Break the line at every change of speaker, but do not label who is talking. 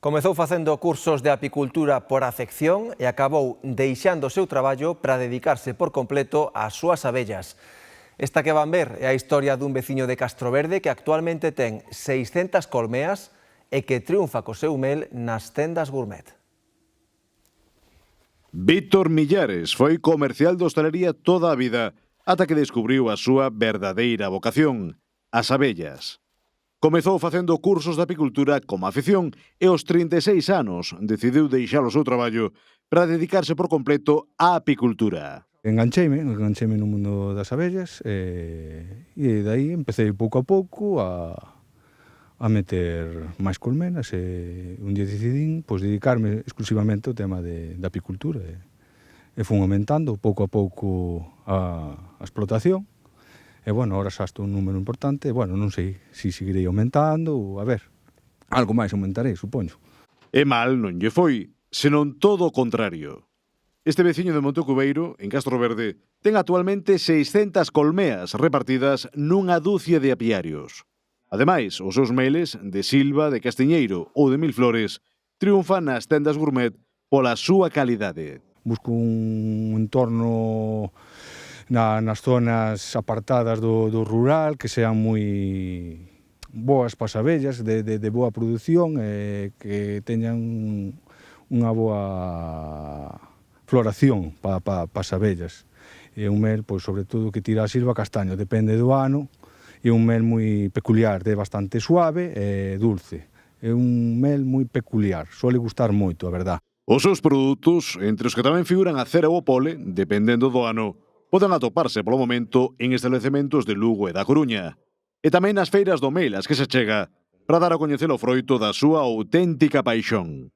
Comezou facendo cursos de apicultura por afección e acabou deixando o seu traballo para dedicarse por completo ás súas abellas. Esta que van ver é a historia dun veciño de Castroverde que actualmente ten 600 colmeas e que triunfa co seu mel nas tendas gourmet.
Víctor Millares foi comercial de hostalería toda a vida ata que descubriu a súa verdadeira vocación, as abellas. Comezou facendo cursos de apicultura como afición e aos 36 anos decidiu deixar o seu traballo para dedicarse por completo á apicultura.
Engancheime no mundo das abellas e dai empecé pouco a pouco a meter máis colmenas e un día decidín dedicarme exclusivamente ao tema da apicultura e fun aumentando pouco a pouco a explotación. E, agora xa estou un número importante, non sei se seguirei aumentando ou, algo máis aumentarei, supoño.
E mal non lle foi, senón todo o contrario. Este veciño de Montecubeiro, en Castroverde, ten actualmente 600 colmeas repartidas nunha dúcia de apiarios. Ademais, os seus meles de Silva, de Castiñeiro ou de Milflores triunfan nas tendas gourmet pola súa calidade.
Busco un entorno nas zonas apartadas do rural, que sean moi boas para as abellas, de boa produción, que teñan unha boa floración para as abellas. E un mel, sobre todo, que tira a Silva castaño, depende do ano, e un mel moi peculiar, é bastante suave e dulce. É un mel moi peculiar, suele gustar moito, a verdad.
Os seus produtos, entre os que tamén figuran a cera ou o pole, dependendo do ano, poden atoparse polo momento en establecementos de Lugo e da Coruña. E tamén nas feiras do mel ás que se chega para dar a coñecer o froito da súa auténtica paixón.